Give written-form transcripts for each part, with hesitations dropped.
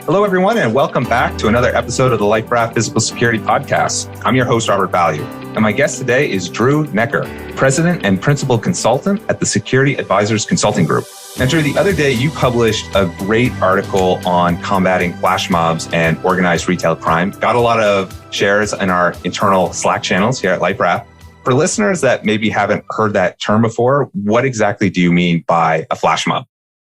Hello, everyone, and welcome back to another episode of the LifeRaft Physical Security Podcast. I'm your host, Robert Value, and my guest today is Drew Neckar, President and Principal Consultant at the Security Advisors Consulting Group. Now, Drew, the other day, you published a great article on combating flash mobs and organized retail crime. Got a lot of shares in our internal Slack channels here at LifeRaft. For listeners that maybe haven't heard that term before, what exactly do you mean by a flash mob?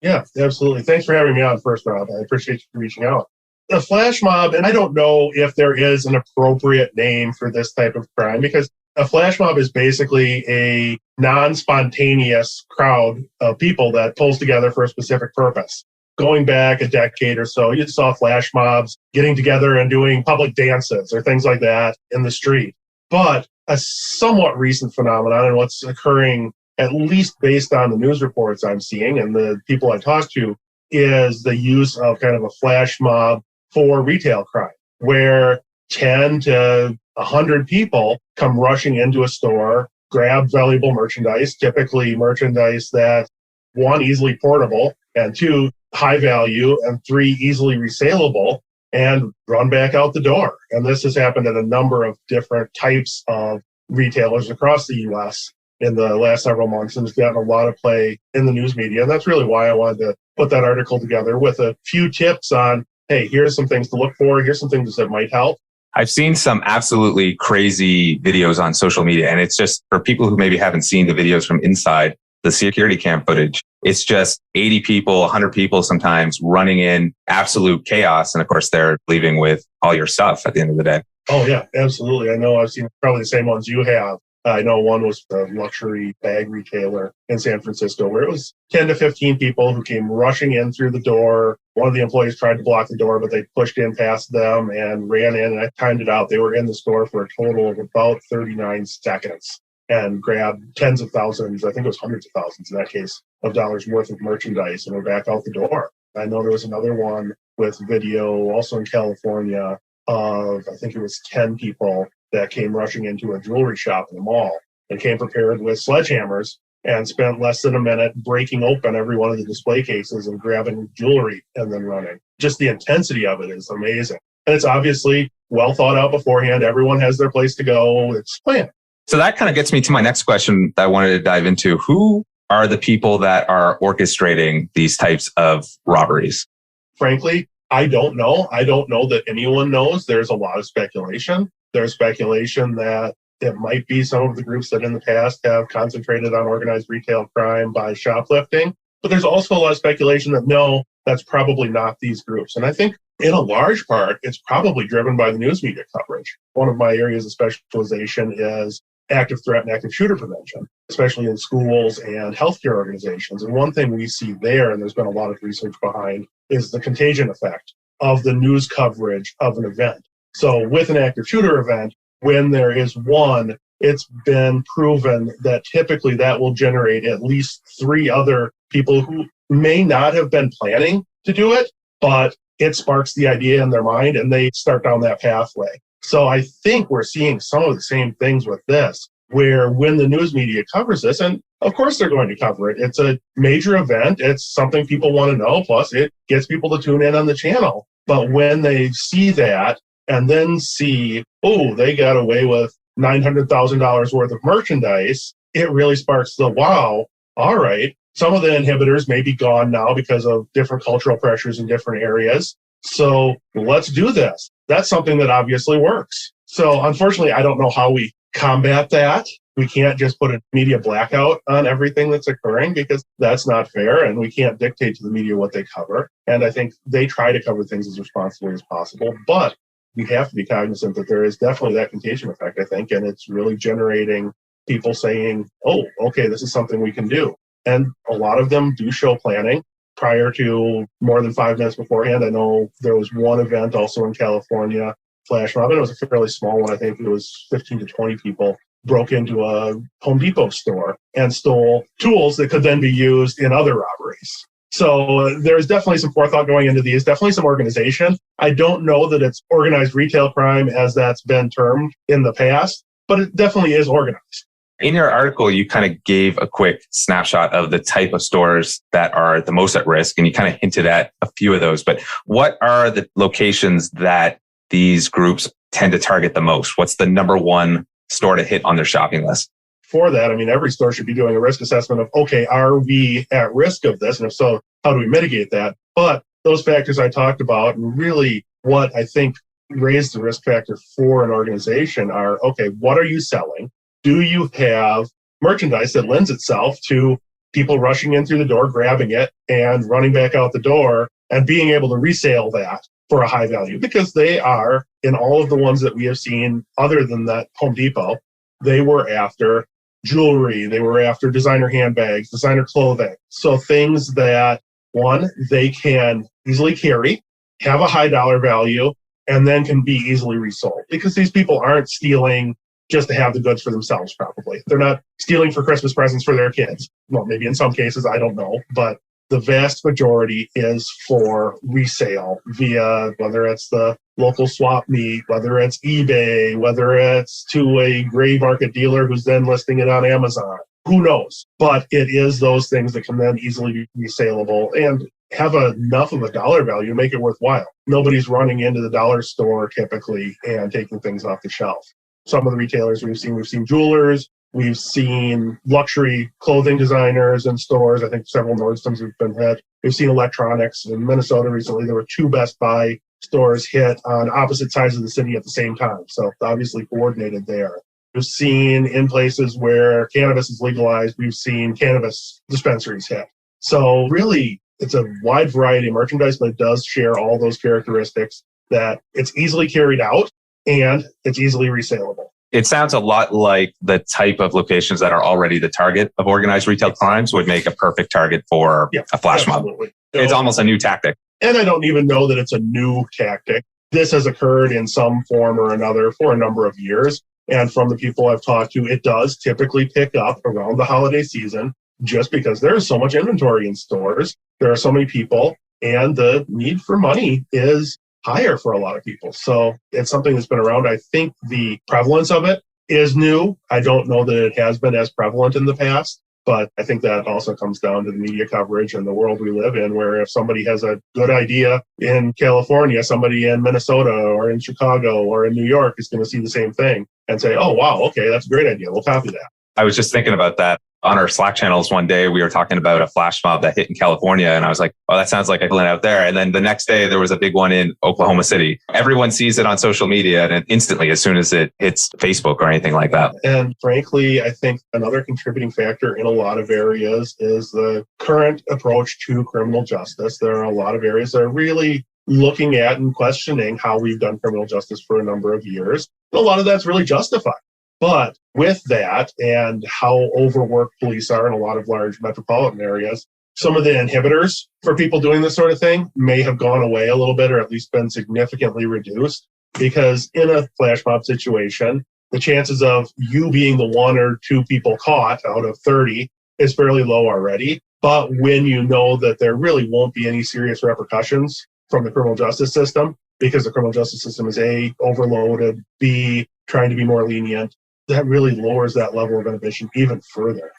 Yeah, absolutely. Thanks for having me on first, Rob. I appreciate you reaching out. The flash mob, and I don't know if there is an appropriate name for this type of crime, because a flash mob is basically a non-spontaneous crowd of people that pulls together for a specific purpose. Going back a decade or so, you saw flash mobs getting together and doing public dances or things like that in the street. But a somewhat recent phenomenon, and what's occurring at least based on the news reports I'm seeing and the people I talk to, is the use of kind of a flash mob for retail crime, where 10 to 100 people come rushing into a store, grab valuable merchandise, typically merchandise that, one, easily portable, and two, high value, and three, easily resaleable, and run back out the door. And this has happened at a number of different types of retailers across the U.S. in the last several months, and has gotten a lot of play in the news media. And that's really why I wanted to put that article together with a few tips on, hey, here's some things to look for. Here's some things that might help. I've seen some absolutely crazy videos on social media, and it's just for people who maybe haven't seen the videos from inside the security cam footage. It's just 80 people, 100 people sometimes running in, absolute chaos. And of course, they're leaving with all your stuff at the end of the day. Oh, yeah, absolutely. I know I've seen probably the same ones you have. I know one was a luxury bag retailer in San Francisco where it was 10 to 15 people who came rushing in through the door. One of the employees tried to block the door, but they pushed in past them and ran in. And I timed it out. They were in the store for a total of about 39 seconds and grabbed tens of thousands, I think it was hundreds of thousands in that case, of dollars worth of merchandise and were back out the door. I know there was another one with video also in California of, I think it was 10 people that came rushing into a jewelry shop in the mall and came prepared with sledgehammers and spent less than a minute breaking open every one of the display cases and grabbing jewelry and then running. Just the intensity of it is amazing. And it's obviously well thought out beforehand. Everyone has their place to go. It's planned. So that kind of gets me to my next question that I wanted to dive into. Who are the people that are orchestrating these types of robberies? Frankly, I don't know. I don't know that anyone knows. There's a lot of speculation. There's speculation that it might be some of the groups that in the past have concentrated on organized retail crime by shoplifting. But there's also a lot of speculation that no, that's probably not these groups. And I think in a large part, it's probably driven by the news media coverage. One of my areas of specialization is active threat and active shooter prevention, especially in schools and healthcare organizations. And one thing we see there, and there's been a lot of research behind, is the contagion effect of the news coverage of an event. So with an active shooter event, when there is one, it's been proven that typically that will generate at least 3 other people who may not have been planning to do it, but it sparks the idea in their mind and they start down that pathway. So I think we're seeing some of the same things with this, where when the news media covers this, and of course they're going to cover it, it's a major event, it's something people want to know, plus it gets people to tune in on the channel. But when they see that, and then see, oh, they got away with $900,000 worth of merchandise, it really sparks the, wow, all right, some of the inhibitors may be gone now because of different cultural pressures in different areas. So let's do this. That's something that obviously works. So unfortunately, I don't know how we combat that. We can't just put a media blackout on everything that's occurring because that's not fair, and we can't dictate to the media what they cover. And I think they try to cover things as responsibly as possible, but we have to be cognizant that there is definitely that contagion effect, I think, and it's really generating people saying, oh, okay, this is something we can do. And a lot of them do show planning prior to more than 5 minutes beforehand. I know there was one event also in California, flash mob, and it was a fairly small one. I think it was 15 to 20 people broke into a Home Depot store and stole tools that could then be used in other robberies. So there's definitely some forethought going into these, definitely some organization. I don't know that it's organized retail crime as that's been termed in the past, but it definitely is organized. In your article, you kind of gave a quick snapshot of the type of stores that are the most at risk, and you kind of hinted at a few of those. But what are the locations that these groups tend to target the most? What's the number one store to hit on their shopping list? For that, I mean, every store should be doing a risk assessment of, okay, are we at risk of this? And if so, how do we mitigate that? But those factors I talked about, and really what I think raise the risk factor for an organization are, okay, what are you selling? Do you have merchandise that lends itself to people rushing in through the door, grabbing it and running back out the door and being able to resale that for a high value? Because they are, in all of the ones that we have seen, other than that Home Depot, they were after jewelry, they were after designer handbags, designer clothing. So things that, one, they can easily carry, have a high dollar value, and then can be easily resold. Because these people aren't stealing just to have the goods for themselves, probably. They're not stealing for Christmas presents for their kids. Well, maybe in some cases, I don't know. But the vast majority is for resale via whether it's the local swap meet, whether it's eBay, whether it's to a gray market dealer who's then listing it on Amazon. Who knows? But it is those things that can then easily be resaleable and have enough of a dollar value to make it worthwhile. Nobody's running into the dollar store typically and taking things off the shelf. Some of the retailers we've seen jewelers, we've seen luxury clothing designers in stores. I think several Nordstroms have been hit. We've seen electronics. In Minnesota recently, there were 2 Best Buy stores hit on opposite sides of the city at the same time. So obviously coordinated there. We've seen in places where cannabis is legalized, we've seen cannabis dispensaries hit. So really, it's a wide variety of merchandise, but it does share all those characteristics that it's easily carried out and it's easily resaleable. It sounds a lot like the type of locations that are already the target of organized retail crimes would make a perfect target for a flash mob. It's almost a new tactic. And I don't even know that it's a new tactic. This has occurred in some form or another for a number of years. And from the people I've talked to, it does typically pick up around the holiday season just because there's so much inventory in stores. There are so many people, and the need for money is higher for a lot of people. So it's something that's been around. I think the prevalence of it is new. I don't know that it has been as prevalent in the past, but I think that also comes down to the media coverage and the world we live in, where if somebody has a good idea in California, somebody in Minnesota or in Chicago or in New York is going to see the same thing and say, oh, wow, okay, that's a great idea. We'll copy that. I was just thinking about that. On our Slack channels one day, we were talking about a flash mob that hit in California. And I was like, oh, that sounds like equivalent out there. And then the next day, there was a big one in Oklahoma City. Everyone sees it on social media and instantly, as soon as it hits Facebook or anything like that. And frankly, I think another contributing factor in a lot of areas is the current approach to criminal justice. There are a lot of areas that are really looking at and questioning how we've done criminal justice for a number of years. And a lot of that's really justified. But with that and how overworked police are in a lot of large metropolitan areas, some of the inhibitors for people doing this sort of thing may have gone away a little bit or at least been significantly reduced. Because in a flash mob situation, the chances of you being the 1 or 2 people caught out of 30 is fairly low already. But when you know that there really won't be any serious repercussions from the criminal justice system, because the criminal justice system is A, overloaded, B, trying to be more lenient, that really lowers that level of inhibition even further.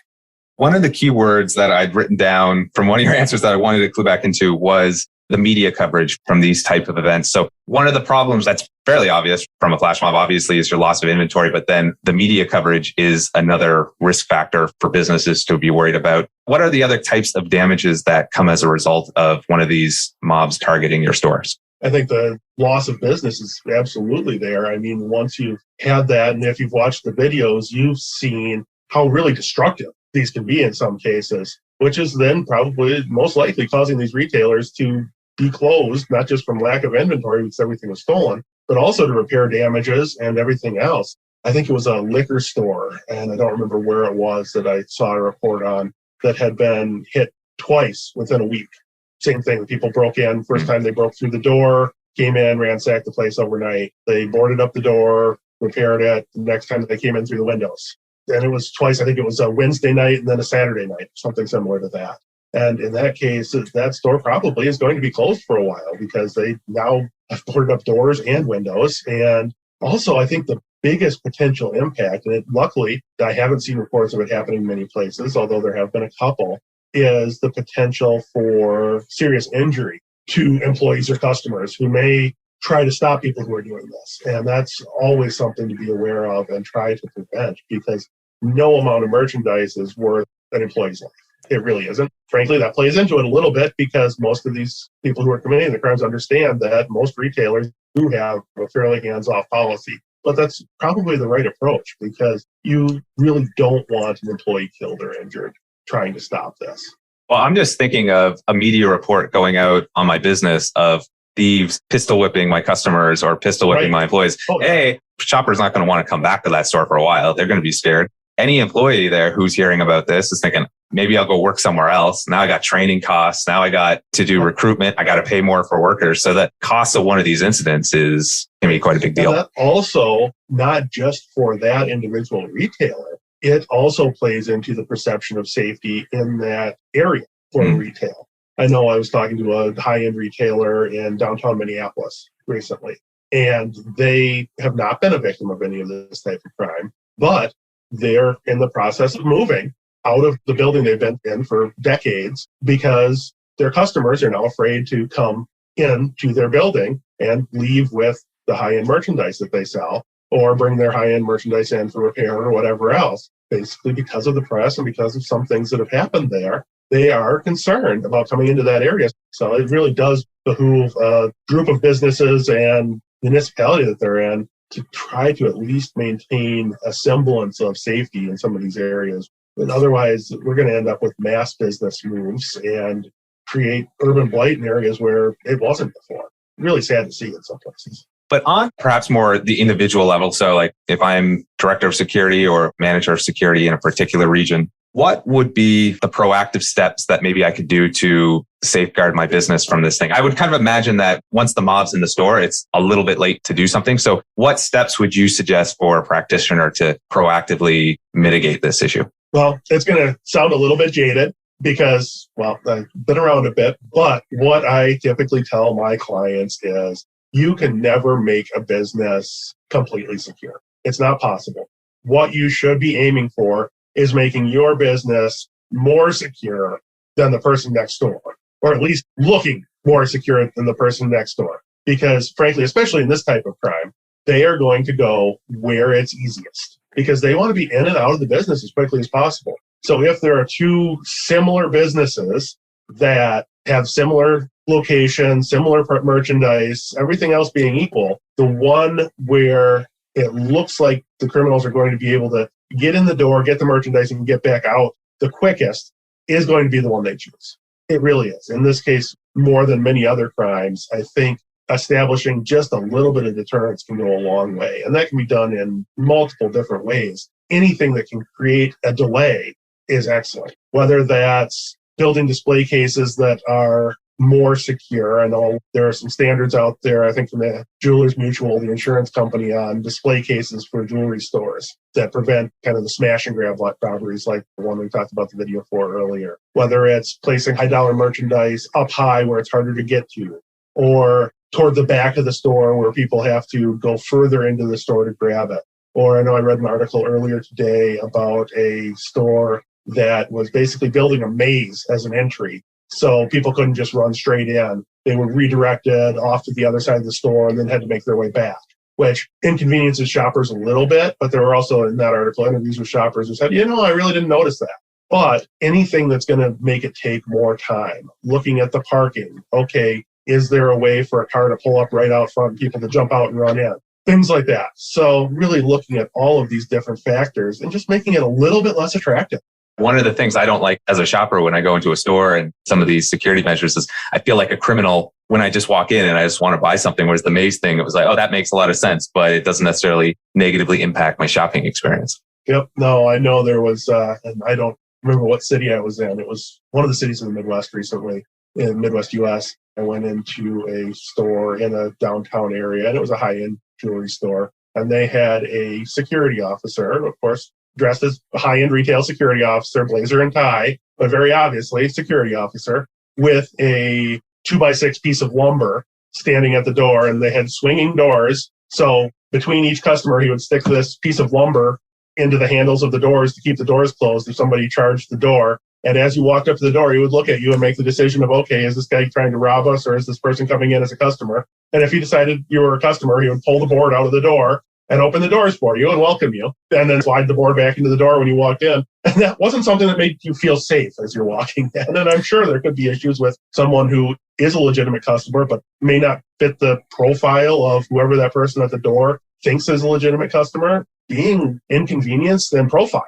One of the key words that I'd written down from one of your answers that I wanted to clue back into was the media coverage from these type of events. So one of the problems that's fairly obvious from a flash mob, obviously, is your loss of inventory, but then the media coverage is another risk factor for businesses to be worried about. What are the other types of damages that come as a result of one of these mobs targeting your stores? I think the loss of business is absolutely there. I mean, once you've had that, and if you've watched the videos, you've seen how really destructive these can be in some cases, which is then probably most likely causing these retailers to be closed, not just from lack of inventory because everything was stolen, but also to repair damages and everything else. I think it was a liquor store, and I don't remember where it was that I saw a report on, that had been hit twice within a week. Same thing. People broke in. First time they broke through the door, came in, ransacked the place overnight. They boarded up the door, repaired it. The next time they came in through the windows. And it was twice. I think it was a Wednesday night and then a Saturday night, something similar to that. And in that case, that store probably is going to be closed for a while because they now have boarded up doors and windows. And also, I think the biggest potential impact, and luckily I haven't seen reports of it happening in many places, although there have been a couple, is the potential for serious injury to employees or customers who may try to stop people who are doing this. And that's always something to be aware of and try to prevent, because no amount of merchandise is worth an employee's life. It really isn't. Frankly, that plays into it a little bit because most of these people who are committing the crimes understand that most retailers do have a fairly hands-off policy. But that's probably the right approach, because you really don't want an employee killed or injured trying to stop this. Well, I'm just thinking of a media report going out on my business of thieves pistol whipping my customers or pistol whipping my employees. Hey, shopper's not going to want to come back to that store for a while. They're going to be scared. Any employee there who's hearing about this is thinking, maybe I'll go work somewhere else. Now I got training costs. Now I got to do recruitment. I got to pay more for workers. So that cost of one of these incidents is going to be quite a big deal. And that also, not just for that individual retailer, it also plays into the perception of safety in that area for retail. I know I was talking to a high-end retailer in downtown Minneapolis recently, and they have not been a victim of any of this type of crime, but they're in the process of moving out of the building they've been in for decades because their customers are now afraid to come into their building and leave with the high-end merchandise that they sell, or bring their high-end merchandise in for repair or whatever else. Basically, because of the press and because of some things that have happened there, they are concerned about coming into that area. So it really does behoove a group of businesses and municipality that they're in to try to at least maintain a semblance of safety in some of these areas. But otherwise, we're going to end up with mass business moves and create urban blight in areas where it wasn't before. Really sad to see in some places. But on perhaps more the individual level, so like if I'm director of security or manager of security in a particular region, what would be the proactive steps that maybe I could do to safeguard my business from this thing? I would kind of imagine that once the mob's in the store, it's a little bit late to do something. So what steps would you suggest for a practitioner to proactively mitigate this issue? Well, it's going to sound a little bit jaded because, well, I've been around a bit, but what I typically tell my clients is you can never make a business completely secure. It's not possible. What you should be aiming for is making your business more secure than the person next door, or at least looking more secure than the person next door. Because frankly, especially in this type of crime, they are going to go where it's easiest because they want to be in and out of the business as quickly as possible. So if there are two similar businesses that have similar locations, similar merchandise, everything else being equal, the one where it looks like the criminals are going to be able to get in the door, get the merchandise, and get back out the quickest is going to be the one they choose. It really is. In this case, more than many other crimes, I think establishing just a little bit of deterrence can go a long way. And that can be done in multiple different ways. Anything that can create a delay is excellent, whether that's building display cases that are more secure. I know there are some standards out there, I think from the Jewelers Mutual, the insurance company, on display cases for jewelry stores that prevent kind of the smash and grab robberies like the one we talked about the video for earlier. Whether it's placing high dollar merchandise up high where it's harder to get to, or toward the back of the store where people have to go further into the store to grab it. Or I know I read an article earlier today about a store that was basically building a maze as an entry. So people couldn't just run straight in. They were redirected off to the other side of the store and then had to make their way back, which inconveniences shoppers a little bit. But there were also in that article interviews with shoppers who said, I really didn't notice that. But anything that's going to make it take more time, looking at the parking, okay, is there a way for a car to pull up right out front and people to jump out and run in? Things like that. So really looking at all of these different factors and just making it a little bit less attractive. One of the things I don't like as a shopper when I go into a store and some of these security measures is I feel like a criminal when I just walk in and I just want to buy something. Whereas the maze thing, it was like, oh, that makes a lot of sense, but it doesn't necessarily negatively impact my shopping experience. Yep. No, I know there was, and I don't remember what city I was in. It was one of the cities in the Midwest recently, in Midwest US. I went into a store in a downtown area and it was a high-end jewelry store. And they had a security officer, of course, dressed as a high-end retail security officer, blazer and tie, but very obviously security officer, with a 2x6 piece of lumber standing at the door, and they had swinging doors. So between each customer, he would stick this piece of lumber into the handles of the doors to keep the doors closed if somebody charged the door. And as you walked up to the door, he would look at you and make the decision of, okay, is this guy trying to rob us or is this person coming in as a customer? And if he decided you were a customer, he would pull the board out of the door and open the doors for you and welcome you, and then slide the board back into the door when you walked in. And that wasn't something that made you feel safe as you're walking in. And I'm sure there could be issues with someone who is a legitimate customer, but may not fit the profile of whoever that person at the door thinks is a legitimate customer, being inconvenienced and profiled.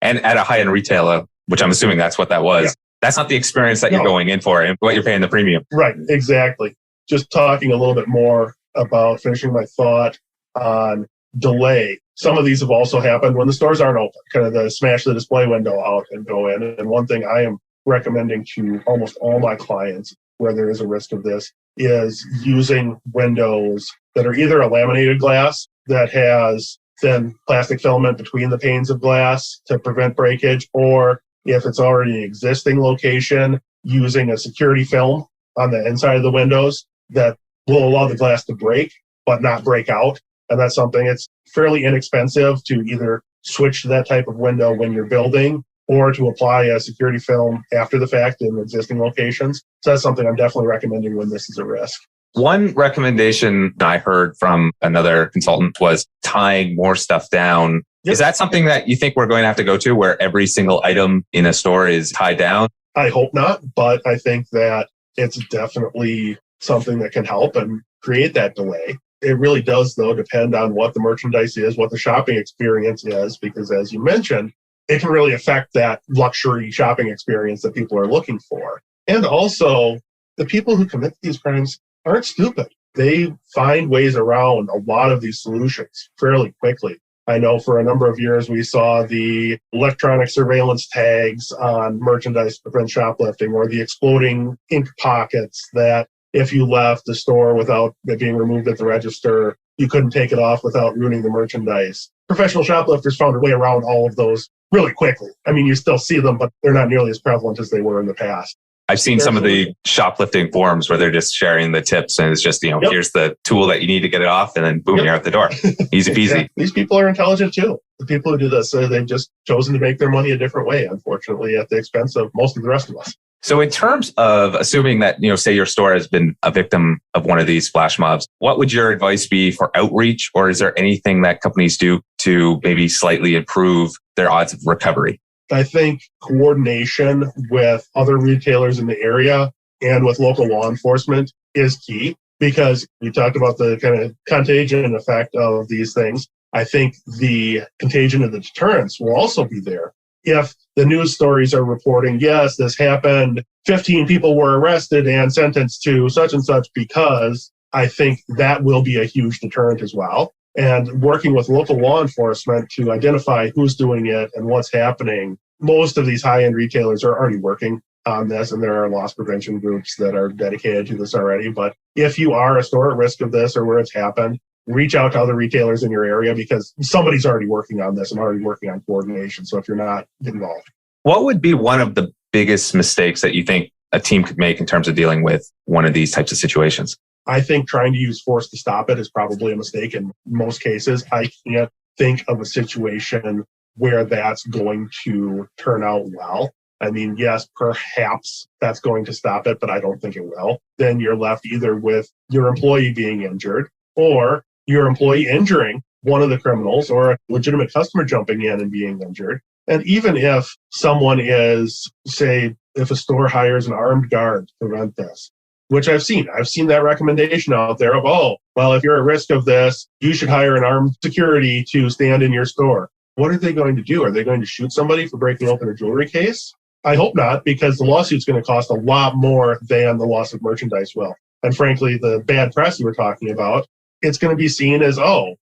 And at a high-end retailer, which I'm assuming that's what that was, that's not the experience that you're going in for and what you're paying the premium. Right, exactly. Just talking a little bit more about finishing my thought on delay. Some of these have also happened when the stores aren't open, kind of the smash the display window out and go in. And one thing I am recommending to almost all my clients where there is a risk of this is using windows that are either a laminated glass that has thin plastic filament between the panes of glass to prevent breakage, or if it's already an existing location, using a security film on the inside of the windows that will allow the glass to break but not break out. And that's something it's fairly inexpensive to either switch to that type of window when you're building or to apply a security film after the fact in existing locations. So that's something I'm definitely recommending when this is a risk. One recommendation I heard from another consultant was tying more stuff down. Yep. Is that something that you think we're going to have to go to where every single item in a store is tied down? I hope not, but I think that it's definitely something that can help and create that delay. It really does, though, depend on what the merchandise is, what the shopping experience is, because as you mentioned, it can really affect that luxury shopping experience that people are looking for. And also, the people who commit these crimes aren't stupid. They find ways around a lot of these solutions fairly quickly. I know for a number of years, we saw the electronic surveillance tags on merchandise to prevent shoplifting, or the exploding ink pockets that if you left the store without it being removed at the register, you couldn't take it off without ruining the merchandise. Professional shoplifters found a way around all of those really quickly. I mean, you still see them, but they're not nearly as prevalent as they were in the past. I've seen some of the shoplifting forums where they're just sharing the tips and it's just, here's the tool that you need to get it off and then boom, you're out the door. Easy peasy. These people are intelligent too. The people who do this, they've just chosen to make their money a different way, unfortunately, at the expense of most of the rest of us. So in terms of assuming that, say your store has been a victim of one of these flash mobs, what would your advice be for outreach? Or is there anything that companies do to maybe slightly improve their odds of recovery? I think coordination with other retailers in the area and with local law enforcement is key, because we talked about the kind of contagion effect of these things. I think the contagion of the deterrence will also be there. If the news stories are reporting, yes, this happened, 15 people were arrested and sentenced to such and such, because I think that will be a huge deterrent as well. And working with local law enforcement to identify who's doing it and what's happening. Most of these high-end retailers are already working on this, and there are loss prevention groups that are dedicated to this already. But if you are a store at risk of this or where it's happened, reach out to other retailers in your area, because somebody's already working on this and already working on coordination. So if you're not, get involved. What would be one of the biggest mistakes that you think a team could make in terms of dealing with one of these types of situations? I think trying to use force to stop it is probably a mistake in most cases. I can't think of a situation where that's going to turn out well. I mean, yes, perhaps that's going to stop it, but I don't think it will. Then you're left either with your employee being injured or your employee injuring one of the criminals, or a legitimate customer jumping in and being injured. And even if someone is, say, if a store hires an armed guard to prevent this, which I've seen that recommendation out there of, well, if you're at risk of this, you should hire an armed security to stand in your store. What are they going to do? Are they going to shoot somebody for breaking open a jewelry case? I hope not, because the lawsuit's going to cost a lot more than the loss of merchandise will. And frankly, the bad press you were talking about, it's going to be seen as,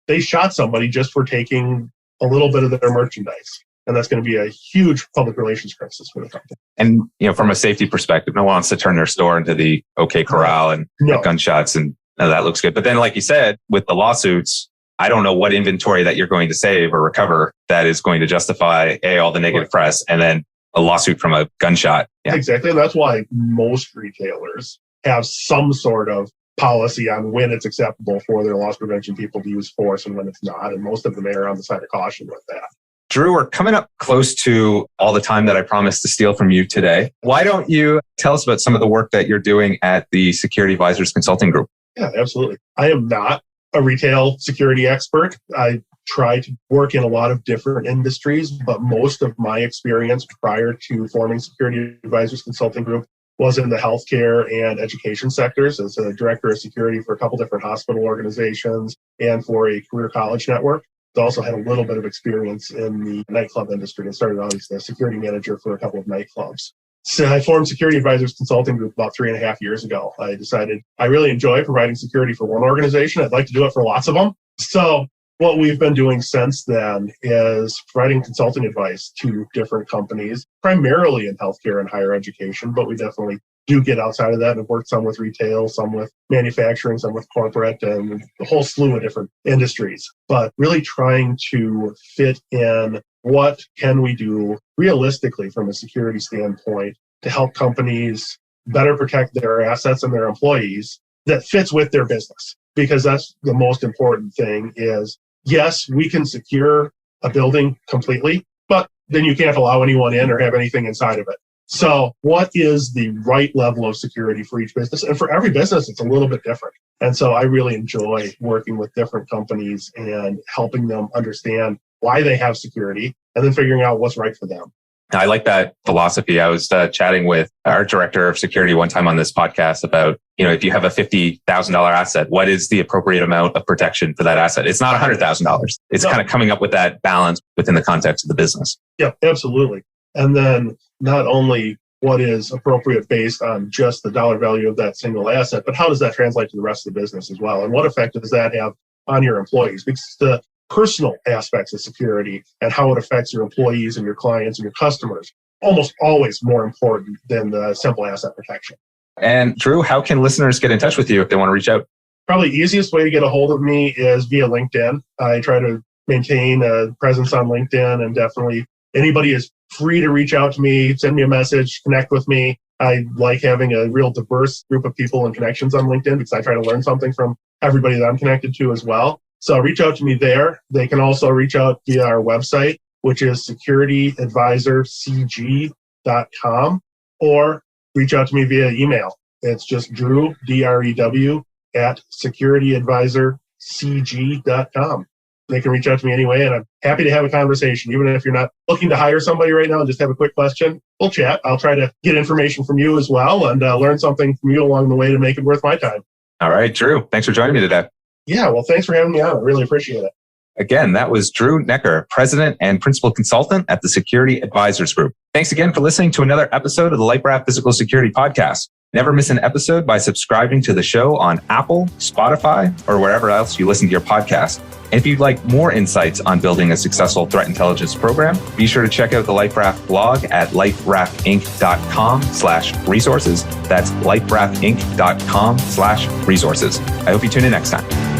they shot somebody just for taking a little bit of their merchandise. And that's going to be a huge public relations crisis for the company. And, from a safety perspective, no one wants to turn their store into the OK Corral and gunshots, and that looks good. But then, like you said, with the lawsuits, I don't know what inventory that you're going to save or recover that is going to justify all the negative press and then a lawsuit from a gunshot. Yeah. Exactly. And that's why most retailers have some sort of policy on when it's acceptable for their loss prevention people to use force and when it's not. And most of them err on the side of caution with that. Drew, we're coming up close to all the time that I promised to steal from you today. Why don't you tell us about some of the work that you're doing at the Security Advisors Consulting Group? Yeah, absolutely. I am not a retail security expert. I try to work in a lot of different industries, but most of my experience prior to forming Security Advisors Consulting Group was in the healthcare and education sectors as a director of security for a couple different hospital organizations and for a career college network. I also had a little bit of experience in the nightclub industry and started out as the security manager for a couple of nightclubs. So I formed Security Advisors Consulting Group about 3.5 years ago. I decided I really enjoy providing security for one organization. I'd like to do it for lots of them. So what we've been doing since then is providing consulting advice to different companies, primarily in healthcare and higher education, but we definitely do get outside of that and work some with retail, some with manufacturing, some with corporate, and a whole slew of different industries. But really trying to fit in what can we do realistically from a security standpoint to help companies better protect their assets and their employees that fits with their business. Because that's the most important thing is, yes, we can secure a building completely, but then you can't allow anyone in or have anything inside of it. So what is the right level of security for each business? And for every business, it's a little bit different. And so I really enjoy working with different companies and helping them understand why they have security and then figuring out what's right for them. I like that philosophy. I was chatting with our director of security one time on this podcast about, if you have a $50,000 asset, what is the appropriate amount of protection for that asset? It's not $100,000. It's kind of coming up with that balance within the context of the business. Yeah, absolutely. And then not only what is appropriate based on just the dollar value of that single asset, but how does that translate to the rest of the business as well? And what effect does that have on your employees? Because the personal aspects of security and how it affects your employees and your clients and your customers, almost always more important than the simple asset protection. And Drew, how can listeners get in touch with you if they want to reach out? Probably the easiest way to get a hold of me is via LinkedIn. I try to maintain a presence on LinkedIn, and definitely anybody is free to reach out to me, send me a message, connect with me. I like having a real diverse group of people and connections on LinkedIn because I try to learn something from everybody that I'm connected to as well. So reach out to me there. They can also reach out via our website, which is securityadvisorcg.com, or reach out to me via email. It's just Drew, D-R-E-W, at securityadvisorcg.com. They can reach out to me anyway, and I'm happy to have a conversation. Even if you're not looking to hire somebody right now and just have a quick question, we'll chat. I'll try to get information from you as well and learn something from you along the way to make it worth my time. All right, Drew, thanks for joining me today. Yeah, well, thanks for having me on. I really appreciate it. Again, that was Drew Neckar, President and Principal Consultant at the Security Advisors Group. Thanks again for listening to another episode of the LifeRaft Physical Security Podcast. Never miss an episode by subscribing to the show on Apple, Spotify, or wherever else you listen to your podcast. And if you'd like more insights on building a successful threat intelligence program, be sure to check out the LifeRaft blog at liferaftinc.com/resources. That's liferaftinc.com/resources. I hope you tune in next time.